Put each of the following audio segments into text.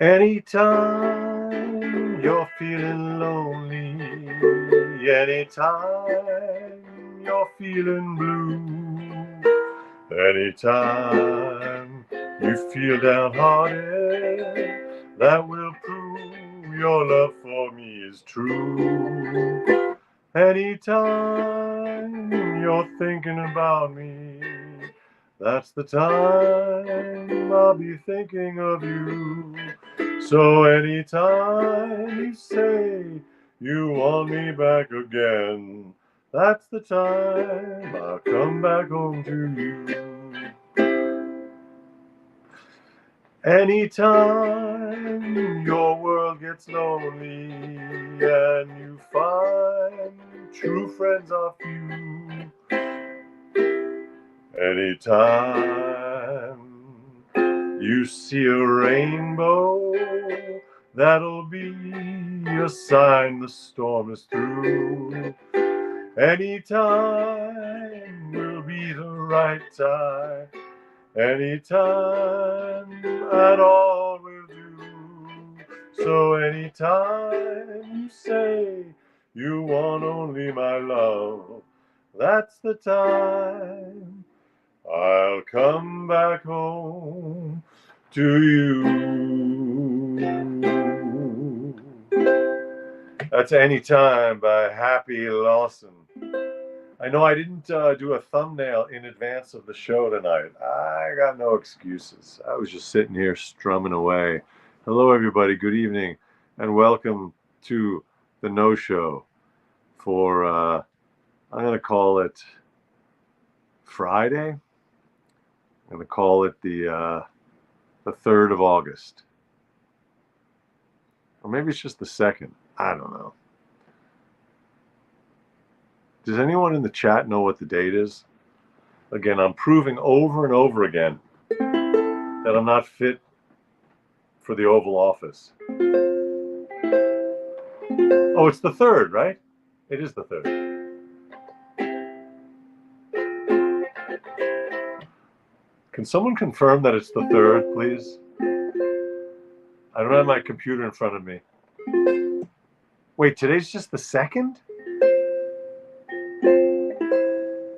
Anytime you're feeling lonely, anytime you're feeling blue, anytime you feel downhearted, that will prove your love for me is true. Anytime you're thinking about me, that's the time I'll be thinking of you. So anytime you say you want me back again, that's the time I'll come back home to you. Anytime your world gets lonely and you find true friends are few, anytime you see a rainbow, that'll be a sign the storm is through. Anytime will be the right time. Anytime at all will do. So anytime you say you want only my love, that's the time I'll come back home to you. That's Anytime by Happy Lawson. I know I didn't do a thumbnail in advance of the show tonight. I got no excuses. I was just sitting here strumming away. Hello, everybody. Good evening, and welcome to the nosho for, I'm going to call it Friday. I'm going to call it the 3rd of August. Or maybe it's just the 2nd. I don't know. Does anyone in the chat know what the date is? Again, I'm proving over and over again that I'm not fit for the Oval Office. Oh, it's the 3rd, right? It is the 3rd. Can someone confirm that it's the 3rd, please? I don't have my computer in front of me. Wait, today's just the 2nd?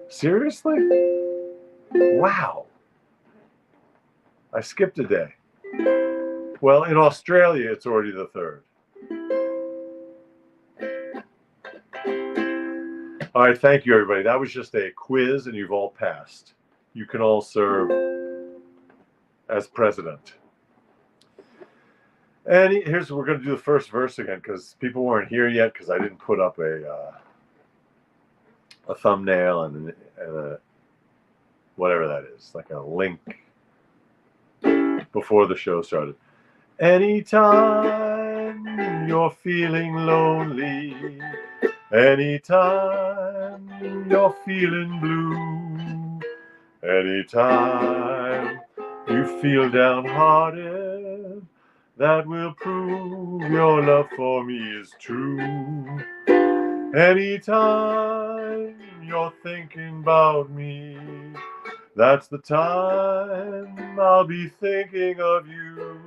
Seriously? Wow. I skipped a day. Well, in Australia, it's already the 3rd. All right, thank you, everybody. That was just a quiz, and you've all passed. You can all serve as president. And here's we're going to do the first verse again because people weren't here yet because I didn't put up a thumbnail and a whatever that is, like a link before the show started. Anytime you're feeling lonely, anytime you're feeling blue, anytime you feel downhearted, that will prove your love for me is true. Anytime you're thinking about me, that's the time I'll be thinking of you.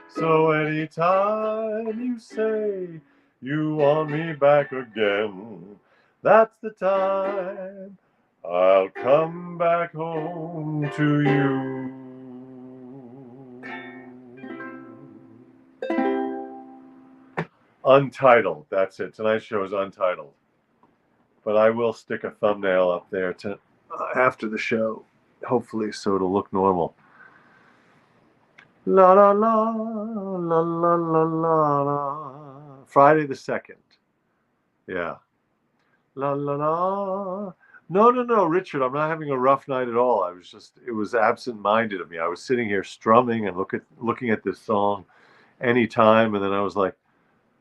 So anytime you say you want me back again, that's the time I'll come back home to you. Untitled. That's it. Tonight's show is untitled. But I will stick a thumbnail up there after the show, hopefully, so it'll look normal. La la la la la la la la. Friday the 2nd. Yeah. La la la. No, Richard, I'm not having a rough night at all. It was absent-minded of me. I was sitting here strumming and looking at this song Anytime, and then I was like,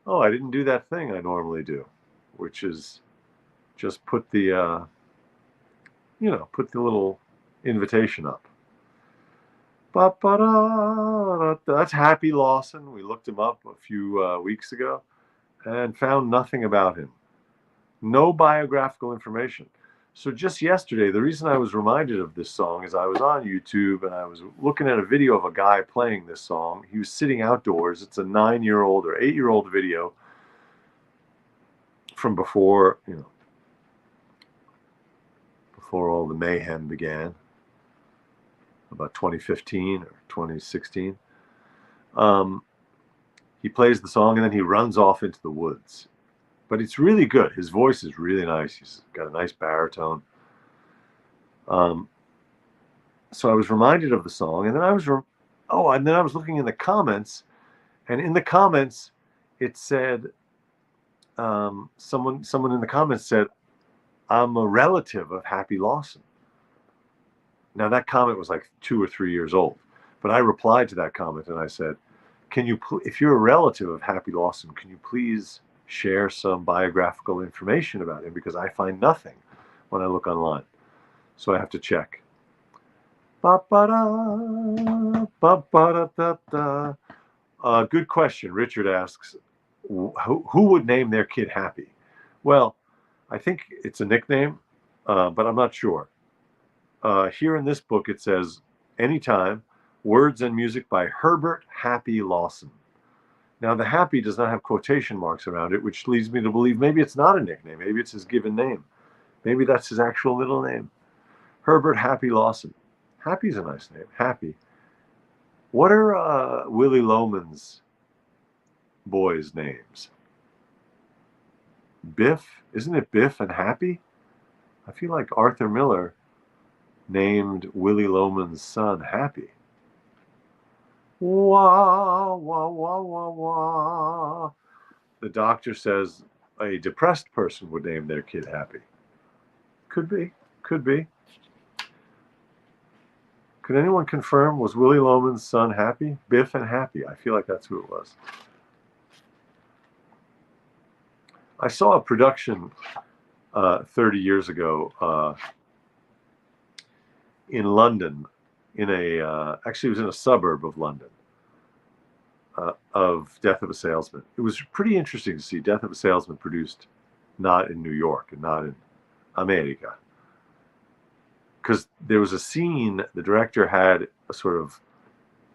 oh, I didn't do that thing I normally do, which is just put the little invitation up. That's Happy Lawson. We looked him up a few weeks ago and found nothing about him. No biographical information. So just yesterday, the reason I was reminded of this song is I was on YouTube and I was looking at a video of a guy playing this song. He was sitting outdoors. It's a 9-year-old or 8-year-old video from before, before all the mayhem began, about 2015 or 2016. He plays the song and then he runs off into the woods. But it's really good. His voice is really nice. He's got a nice baritone. So I was reminded of the song, and then I was looking in the comments, and in the comments it said, someone in the comments said, "I'm a relative of Happy Lawson." Now that comment was like 2 or 3 years old, but I replied to that comment and I said, "Can you, if you're a relative of Happy Lawson, can you please share some biographical information about him, because I find nothing when I look online, so I have to check." Good question. Richard asks, who would name their kid Happy? Well, I think it's a nickname, but I'm not sure. Here in this book it says, anytime, words and music by Herbert Happy Lawson. Now, the Happy does not have quotation marks around it, which leads me to believe maybe it's not a nickname. Maybe it's his given name. Maybe that's his actual middle name. Herbert Happy Lawson. Happy's a nice name. Happy. What are Willy Loman's boys' names? Biff? Isn't it Biff and Happy? I feel like Arthur Miller named Willy Loman's son Happy. Wah, wah, wah, wah, wah. The doctor says a depressed person would name their kid Happy. Could be. Could be. Could anyone confirm, was Willy Loman's son Happy? Biff and Happy. I feel like that's who it was. I saw a production 30 years ago in London, actually it was in a suburb of London, of Death of a Salesman. It was pretty interesting to see Death of a Salesman produced not in New York and not in America. Because there was a scene, the director had a sort of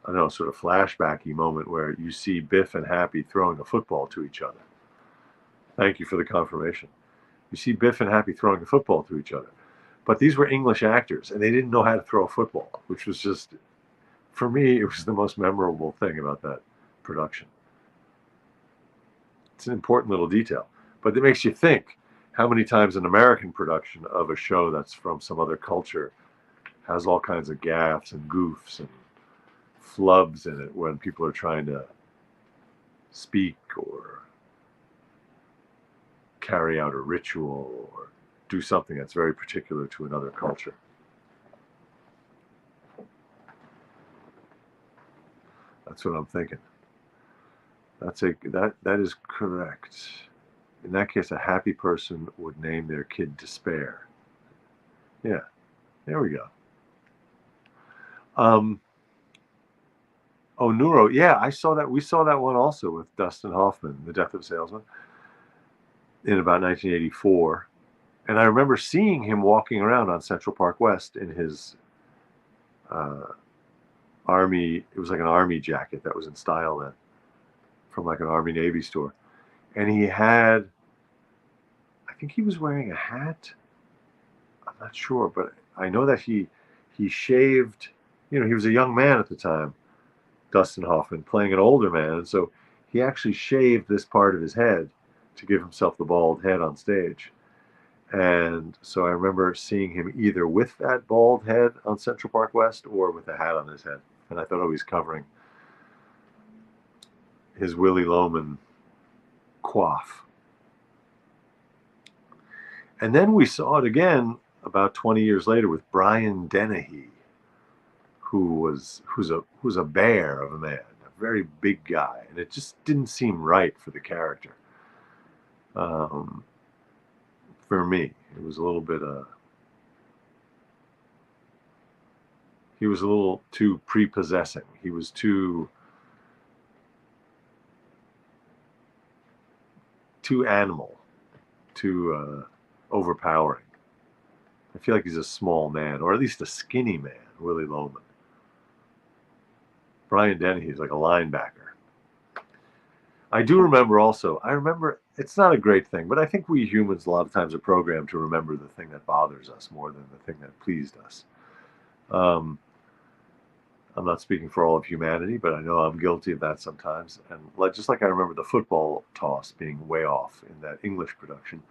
flashbacky moment where you see Biff and Happy throwing a football to each other. Thank you for the confirmation. You see Biff and Happy throwing a football to each other. But these were English actors, and they didn't know how to throw a football, which was just, for me, it was the most memorable thing about that production. It's an important little detail, but it makes you think how many times an American production of a show that's from some other culture has all kinds of gaffes and goofs and flubs in it when people are trying to speak or carry out a ritual or do something that's very particular to another culture. That's what I'm thinking. That is correct. In that case, a happy person would name their kid Despair. Yeah, there we go. Oh, Neuro. Yeah, I saw that. We saw that one also with Dustin Hoffman, The Death of a Salesman, in about 1984. And I remember seeing him walking around on Central Park West in his army. It was like an army jacket that was in style then, from like an Army Navy store. And he had, I think he was wearing a hat. I'm not sure, but I know that he shaved. He was a young man at the time, Dustin Hoffman, playing an older man, and so he actually shaved this part of his head to give himself the bald head on stage. And so I remember seeing him either with that bald head on Central Park West or with a hat on his head. And I thought, oh, he's covering his Willy Loman coif. And then we saw it again about 20 years later with Brian Dennehy, who's a bear of a man, a very big guy, and it just didn't seem right for the character. For me, it was a little bit he was a little too prepossessing. He was too animal, too overpowering. I feel like he's a small man, or at least a skinny man, Willie Loman. Brian Dennehy is like a linebacker. I do remember also, it's not a great thing, but I think we humans a lot of times are programmed to remember the thing that bothers us more than the thing that pleased us. I'm not speaking for all of humanity, but I know I'm guilty of that sometimes. And just like I remember the football toss being way off in that English production,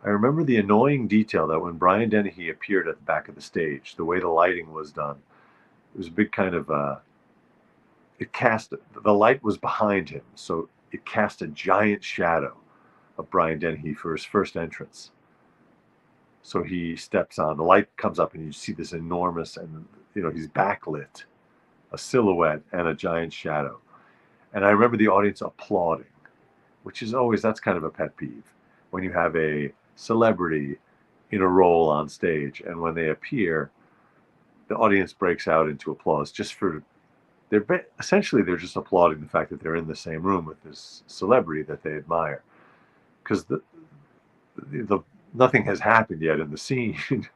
I remember the annoying detail that when Brian Dennehy appeared at the back of the stage, the way the lighting was done, it was a big kind of, the light was behind him, so it cast a giant shadow of Brian Dennehy for his first entrance. So he steps on, the light comes up and you see this enormous, and he's backlit, a silhouette and a giant shadow. And I remember the audience applauding, which is always, that's kind of a pet peeve. When you have a celebrity in a role on stage, and when they appear, the audience breaks out into applause essentially they're just applauding the fact that they're in the same room with this celebrity that they admire. Because nothing has happened yet in the scene.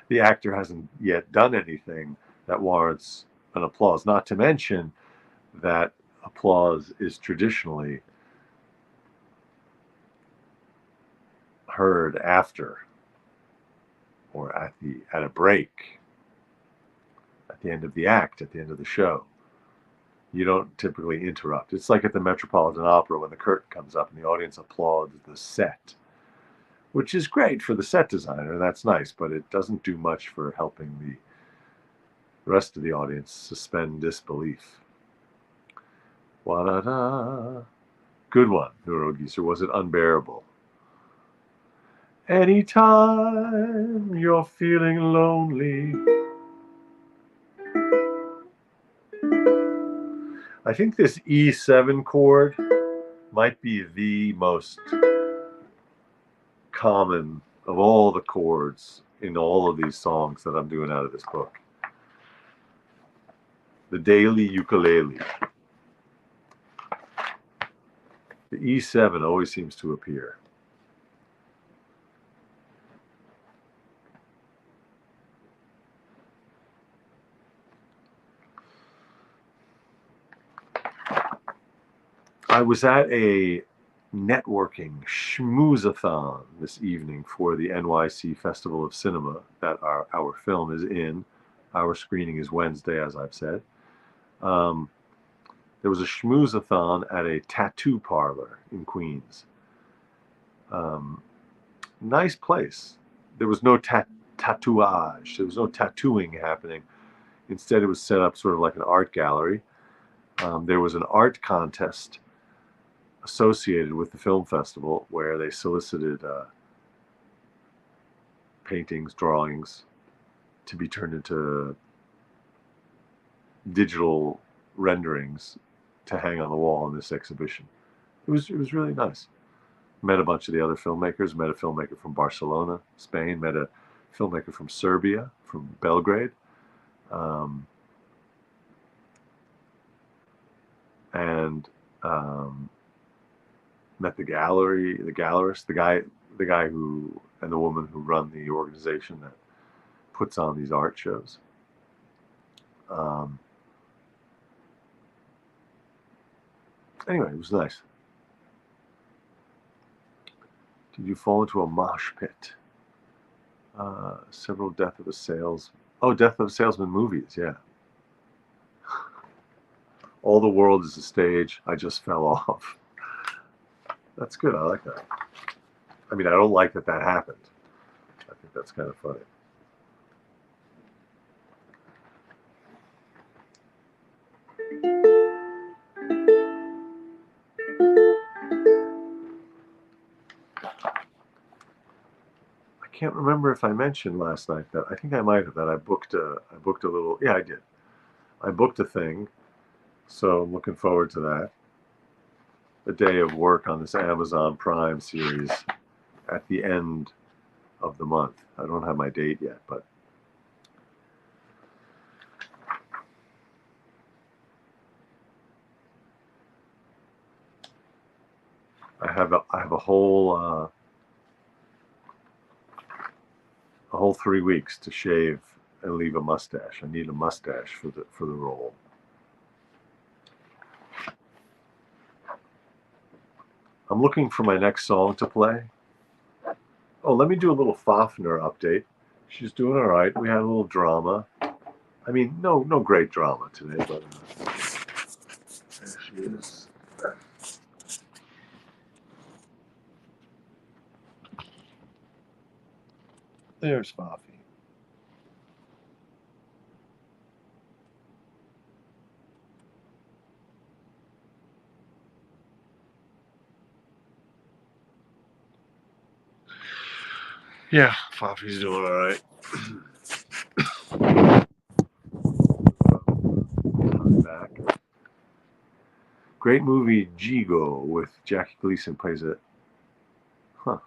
The actor hasn't yet done anything that warrants an applause, not to mention that applause is traditionally heard after or at a break, at the end of the act, at the end of the show. You don't typically interrupt. It's like at the Metropolitan Opera when the curtain comes up and the audience applauds the set, which is great for the set designer. That's nice, but it doesn't do much for helping the rest of the audience suspend disbelief. Wa-da-da. Good one, Neurogeezer. Was it unbearable? Anytime you're feeling lonely. I think this E7 chord might be the most common of all the chords in all of these songs that I'm doing out of this book. The daily ukulele. The E7 always seems to appear. I was at a networking schmoozathon this evening for the NYC Festival of Cinema that our film is in. Our screening is Wednesday, as I've said. There was a schmoozathon at a tattoo parlor in Queens. Nice place. There was no tattooage. There was no tattooing happening. Instead, it was set up sort of like an art gallery. There was an art contest associated with the film festival where they solicited paintings, drawings to be turned into digital renderings to hang on the wall in this exhibition. It was really nice. Met a bunch of the other filmmakers. Met a filmmaker from Barcelona, Spain. Met a filmmaker from Serbia, from Belgrade. And met the gallerist, the guy who, and the woman who run the organization that puts on these art shows. Anyway, it was nice. Did you fall into a mosh pit? Several Death of a Salesman movies, yeah. All the World is a Stage. I just fell off. That's good. I like that. I mean, I don't like that happened. I think that's kind of funny. I can't remember if I mentioned last night that I think I might have that I booked a little. Yeah, I did. I booked a thing, so I'm looking forward to that. A day of work on this Amazon Prime series at the end of the month. I don't have my date yet, but I have a whole whole 3 weeks to shave and leave a mustache. I need a mustache for the role. I'm looking for my next song to play. Oh, let me do a little Fafner update. She's doing all right. We had a little drama. I mean, no great drama today, but there she is. There's Fafi. Yeah, Fafi's doing all right. Back. Great movie, Jigo, with Jackie Gleason plays it. Huh.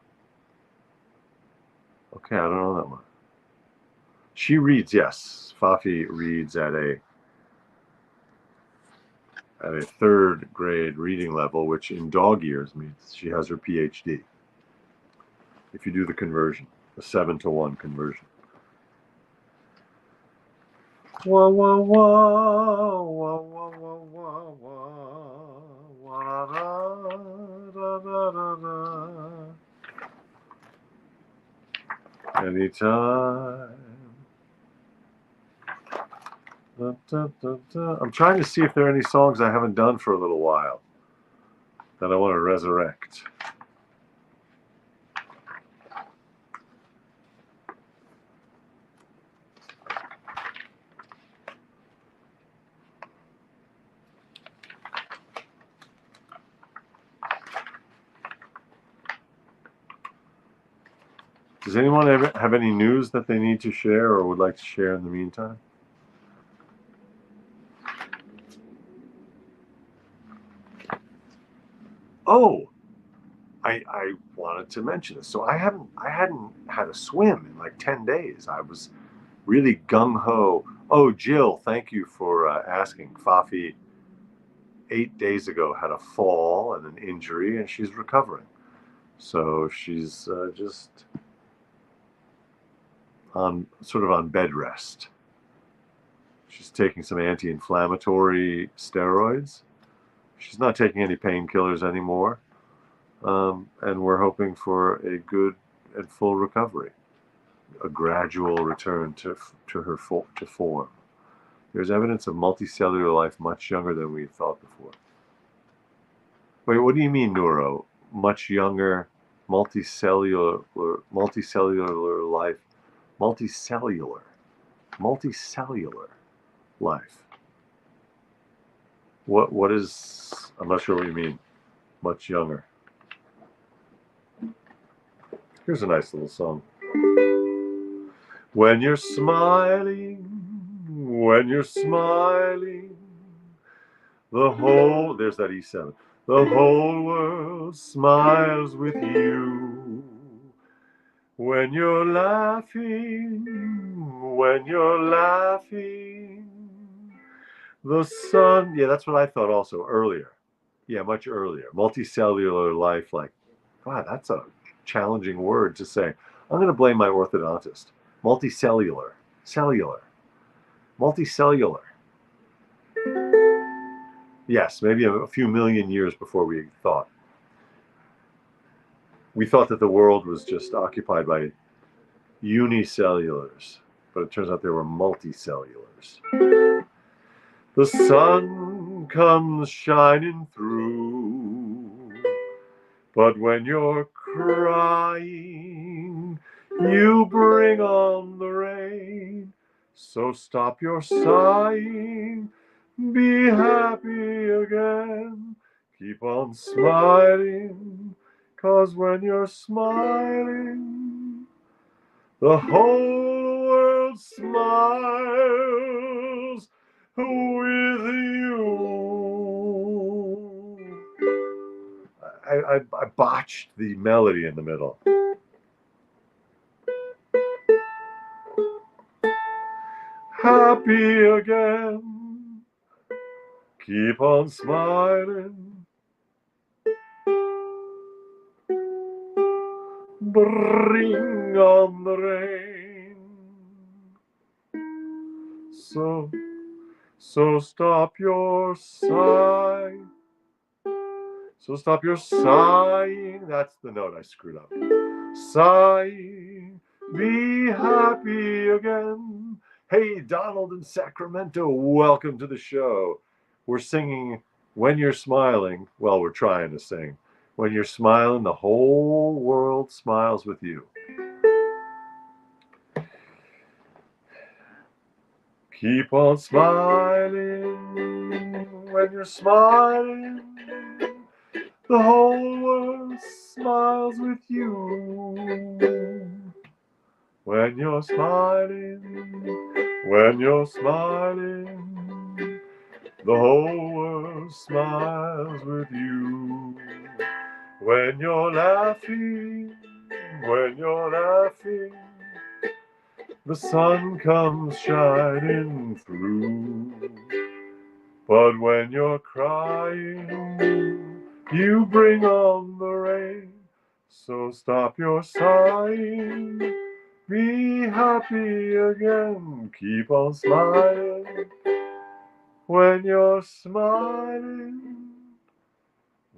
Okay, I don't know that one. She reads, yes. Fafi reads at a 3rd grade reading level, which in dog years means she has her PhD. If you do the conversion, the 7-to-1 conversion. Wah wah wah wah wah wah wah wah da da da da. Anytime. Da, da, da, da. I'm trying to see if there are any songs I haven't done for a little while that I want to resurrect. Does anyone ever have any news that they need to share or would like to share in the meantime? Oh, I wanted to mention this. So I hadn't had a swim in like 10 days. I was really gung ho. Oh, Jill, thank you for asking. Fafi 8 days ago had a fall and an injury, and she's recovering. So she's just on bed rest. She's taking some anti-inflammatory steroids. She's not taking any painkillers anymore, and we're hoping for a good and full recovery, a gradual return to form. There's evidence of multicellular life much younger than we thought before. Wait, what do you mean, Neuro? Much younger, multicellular life, multicellular life. What is? I'm not sure what you mean. Much younger. Here's a nice little song. When you're smiling, there's that E7. The whole world smiles with you. When you're laughing, the sun, yeah, that's what I thought also earlier. Yeah, much earlier. Multicellular life, like, wow, that's a challenging word to say. I'm going to blame my orthodontist. Multicellular. Multicellular. Yes, maybe a few million years before we thought. We thought that the world was just occupied by unicellulars, but it turns out there were multicellulars. The sun comes shining through, but when you're crying, you bring on the rain. So stop your sighing, be happy again, keep on smiling, 'cause when you're smiling, the whole world smiles with you. I botched the melody in the middle. Happy again, keep on smiling, bring on the rain. So stop your sighing. So stop your sighing. That's the note I screwed up. Sighing. Be happy again. Hey, Donald in Sacramento, welcome to the show. We're singing When You're Smiling. Well, we're trying to sing. When you're smiling, the whole world smiles with you. Keep on smiling when you're smiling. The whole world smiles with you. When you're smiling, the whole world smiles with you. When you're laughing, the sun comes shining through. But when you're crying, you bring on the rain. So stop your sighing, be happy again. Keep on smiling. When you're smiling,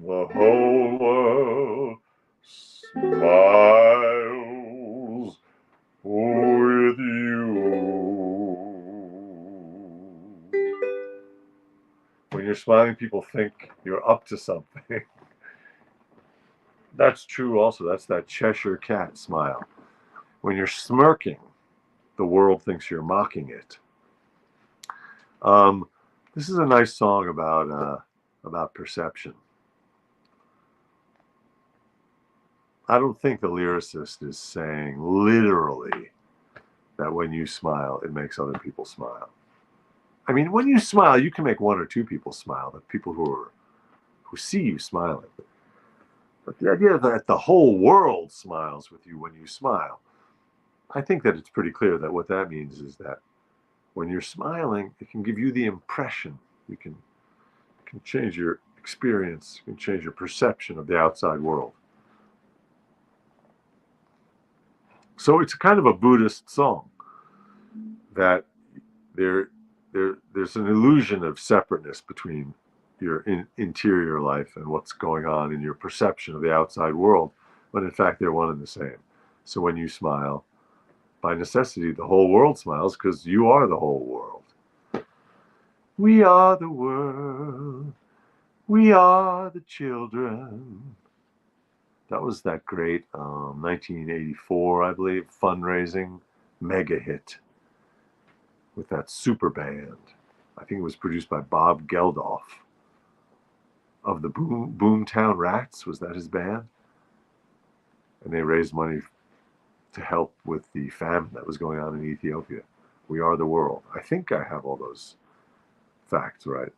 the whole world smiles with you. When you're smiling, people think you're up to something. That's true also. That's that Cheshire cat smile. When you're smirking, the world thinks you're mocking it. This is a nice song about perception. I don't think the lyricist is saying literally that when you smile, it makes other people smile. I mean, when you smile, you can make one or two people smile, the people who see you smiling. But the idea that the whole world smiles with you when you smile, I think that it's pretty clear that what that means is that when you're smiling, it can give you the impression. You can change your experience, you can change your perception of the outside world. So it's kind of a Buddhist song that there's an illusion of separateness between your interior life and what's going on in your perception of the outside world, when in fact they're one and the same. So when you smile, by necessity, the whole world smiles because you are the whole world. We are the world. We are the children. That was that great 1984, I believe, fundraising mega hit with that super band. I think it was produced by Bob Geldof of the Boomtown Rats. Was that his band? And they raised money to help with the famine that was going on in Ethiopia. We are the world. I think I have all those facts right.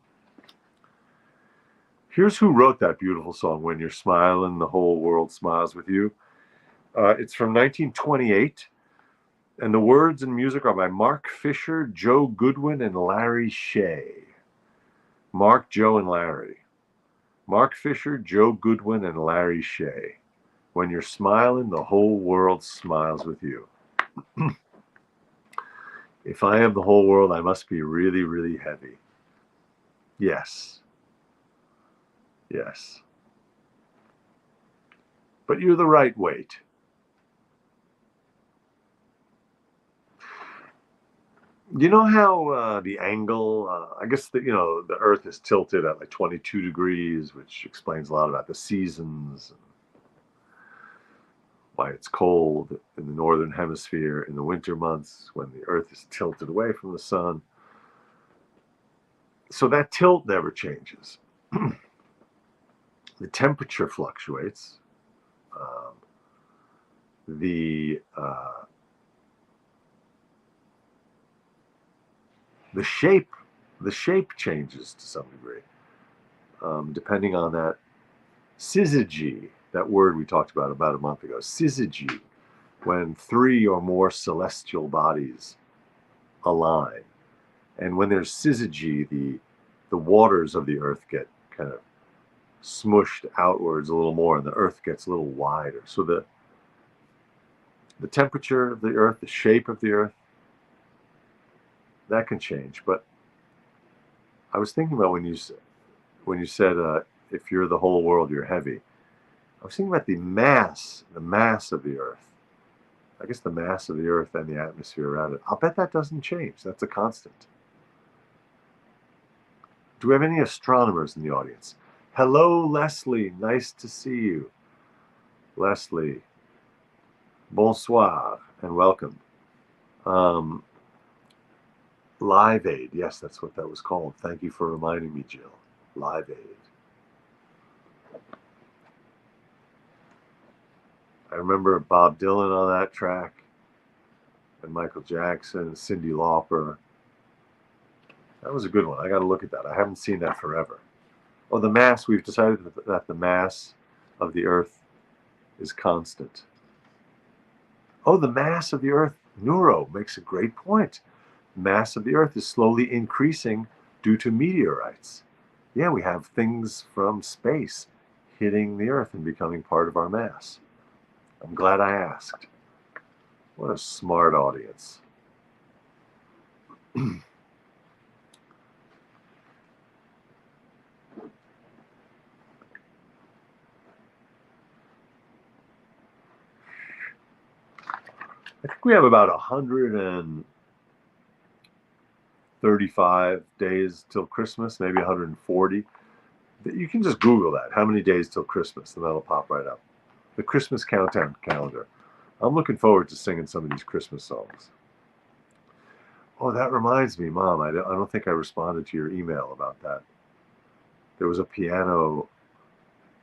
Here's who wrote that beautiful song, When You're Smiling, the Whole World Smiles with You. It's from 1928, and the words and music are by Mark Fisher, Joe Goodwin, and Larry Shea. Mark, Joe, and Larry. Mark Fisher, Joe Goodwin, and Larry Shea. When you're smiling, the whole world smiles with you. If I am the whole world, I must be really, really heavy. Yes. Yes. But you're the right weight. You know how the angle, I guess the Earth is tilted at like 22 degrees, which explains a lot about the seasons, and why it's cold in the northern hemisphere in the winter months when the Earth is tilted away from the sun. So that tilt never changes. The temperature fluctuates. The shape changes to some degree, depending on that syzygy, that word we talked about a month ago. Syzygy, when three or more celestial bodies align, and when there's syzygy, the waters of the Earth get kind of smushed outwards a little more, and the Earth gets a little wider. So the temperature of the Earth, the shape of the Earth, that can change. But I was thinking about when you said if you're the whole world, you're heavy. I was thinking about the mass of the Earth. I guess the mass of the Earth and the atmosphere around it. I'll bet that doesn't change. That's a constant. Do we have any astronomers in the audience? Hello, Leslie. Nice to see you. Leslie, bonsoir and welcome. Live Aid. Yes, that's what that was called. Thank you for reminding me, Jill. Live Aid. I remember Bob Dylan on that track, and Michael Jackson, Cyndi Lauper. That was a good one. I got to look at that. I haven't seen that forever. Oh, the mass. We've decided that the mass of the Earth is constant. Oh, the mass of the Earth. Neuro makes a great point. Mass of the Earth is slowly increasing due to meteorites. Yeah, we have things from space hitting the Earth and becoming part of our mass. I'm glad I asked. What a smart audience. I think we have about 135 days till Christmas, maybe 140. You can just Google that. How many days till Christmas? And that'll pop right up. The Christmas countdown calendar. I'm looking forward to singing some of these Christmas songs. Oh, that reminds me, Mom. I don't think I responded to your email about that. There was a piano,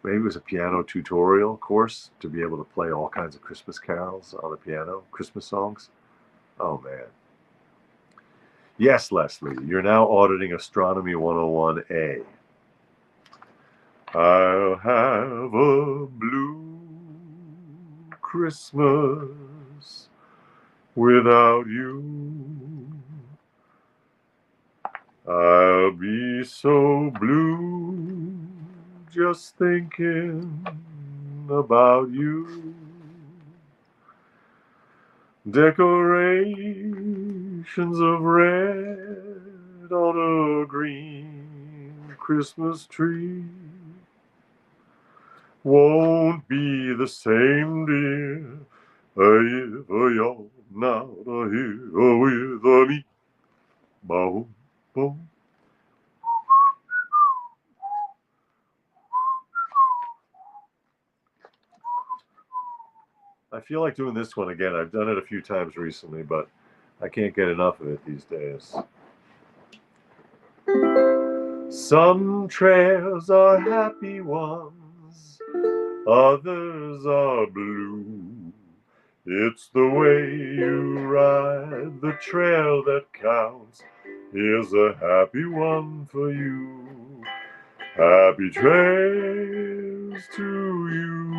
maybe it was a piano tutorial course to be able to play all kinds of Christmas carols on the piano, Christmas songs. Oh, man. Yes, Leslie, you're now auditing Astronomy 101A. I'll have a blue Christmas without you. I'll be so blue just thinking about you. Decorations of red on a green Christmas tree won't be the same, dear, if you're not here with me. Boom, boom. I feel like doing this one again. I've done it a few times recently, but I can't get enough of it these days. Some trails are happy ones, others are blue. It's the way you ride the trail that counts. Here's a happy one for you. Happy trails to you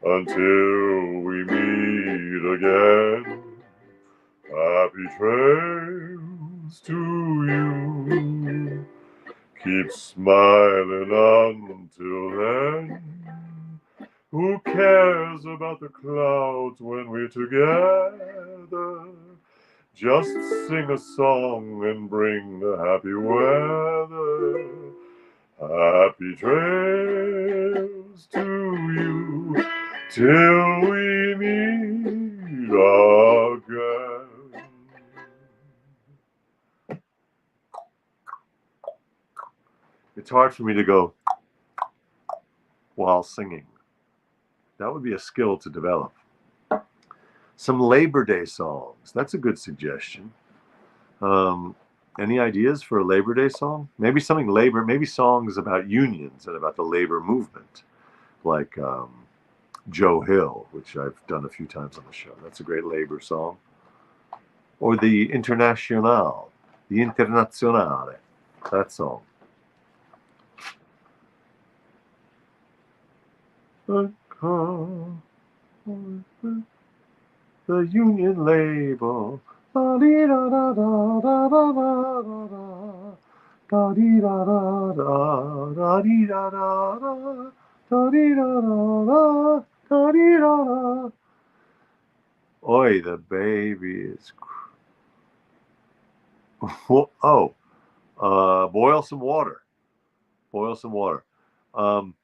until we meet again. Happy trails to you. Keep smiling until then. Who cares about the clouds when we're together? Just sing a song and bring the happy weather. Happy trails to you till we meet again. It's hard for me to go while singing. That would be a skill to develop. Some Labor Day songs. That's a good suggestion. Any ideas for a Labor Day song? Maybe something labor, maybe songs about unions and about the labor movement, like Joe Hill, which I've done a few times on the show. That's a great labor song. Or the Internationale, the Internazionale, that song. The union label. Da dee da da da da da da dee da da da dee da da da dee da da da dee da da. Oi, the baby is. Oh, boil some water. Boil some water. Um,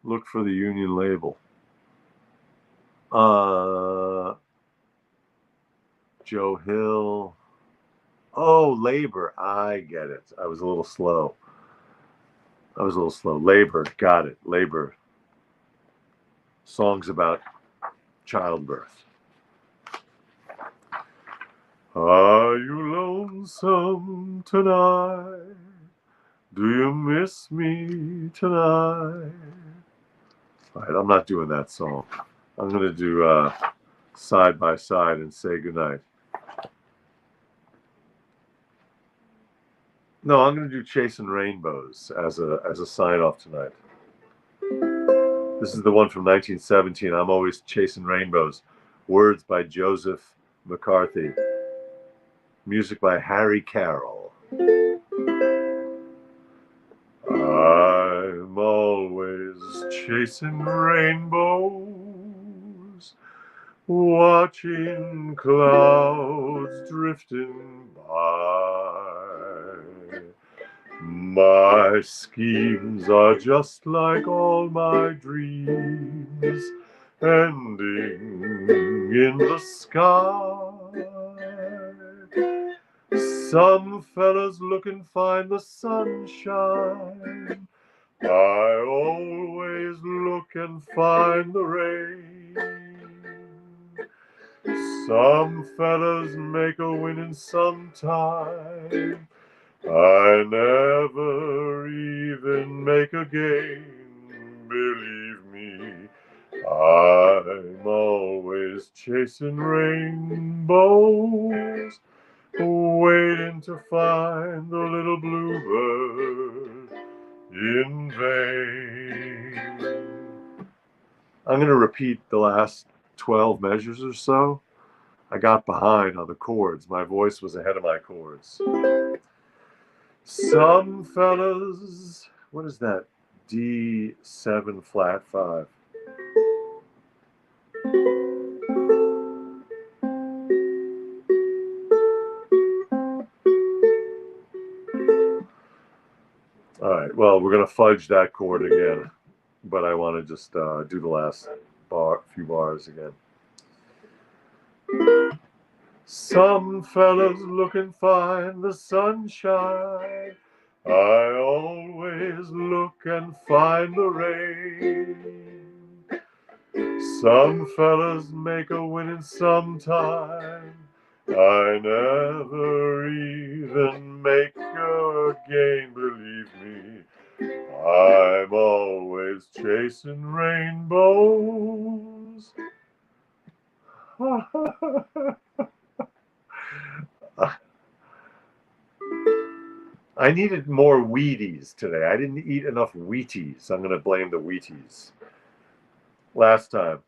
look for the Union label. Joe Hill. Oh, labor. I get it. I was a little slow. Labor. Got it. Labor. Songs about childbirth. Are you lonesome tonight? Do you miss me tonight? All right, I'm not doing that song. I'm going to do Side by Side and Say Goodnight. No, I'm going to do Chasing Rainbows as a sign off tonight. This is the one from 1917. I'm Always Chasing Rainbows. Words by Joseph McCarthy. Music by Harry Carroll. I'm always chasing rainbows, watching clouds drifting by. My schemes are just like all my dreams, ending in the sky. Some fellas look and find the sunshine. I always look and find the rain. Some fellas make a winning sometime. I never even make a game, believe me. I'm always chasing rainbows, waiting to find the little bluebird in vain. I'm going to repeat the last 12 measures or so. I got behind on the chords. My voice was ahead of my chords. Some fellas, what is that? D7 flat 5. All right, well, we're going to fudge that chord again, but I want to just do the last few bars again. Some fellas look and find the sunshine. I always look and find the rain. Some fellas make a winning sometime. I never even make a game, believe me. I'm always chasing rainbows. I needed more Wheaties today. I didn't eat enough Wheaties. I'm going to blame the Wheaties. Last time.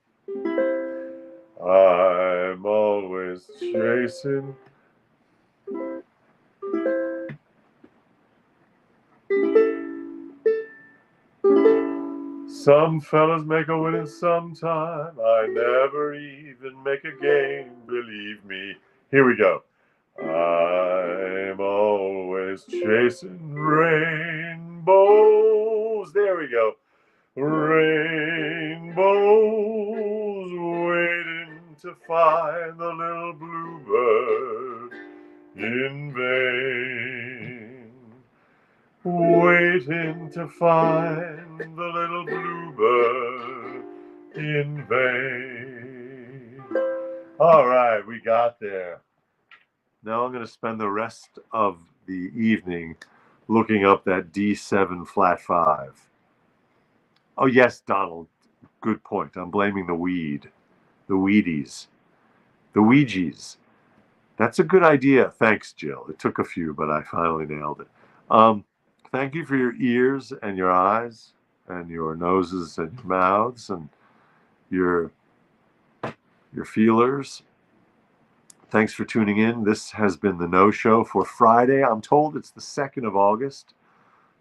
I'm always chasing. Some fellas make a winning sometime. I never even make a game, believe me. Here we go. I'm always chasing rainbows. There we go. Rainbows, waiting to find the little bluebird in vain. Waiting to find the little bluebird in vain. All right, we got there. Now I'm going to spend the rest of the evening looking up that D7 flat 5. Oh, yes, Donald. Good point. I'm blaming the weed. The Wheaties. The Ouija's. That's a good idea. Thanks, Jill. It took a few, but I finally nailed it. Thank you for your ears and your eyes and your noses and your mouths and your feelers. Thanks for tuning in. This has been the No Show for Friday. I'm told it's the 2nd of August,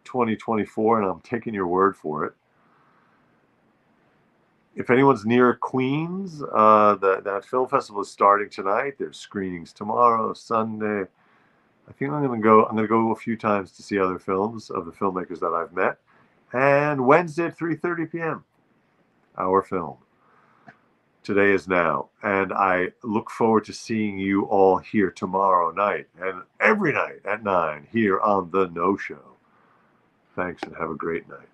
2024, and I'm taking your word for it. if anyone's near Queens, that film festival is starting tonight. There's screenings tomorrow, Sunday. I think I'm gonna go. I'm gonna go a few times to see other films of the filmmakers that I've met. And Wednesday at 3:30 p.m. Our film. Today is now, and I look forward to seeing you all here tomorrow night and every night at 9 here on the No Show. Thanks and have a great night.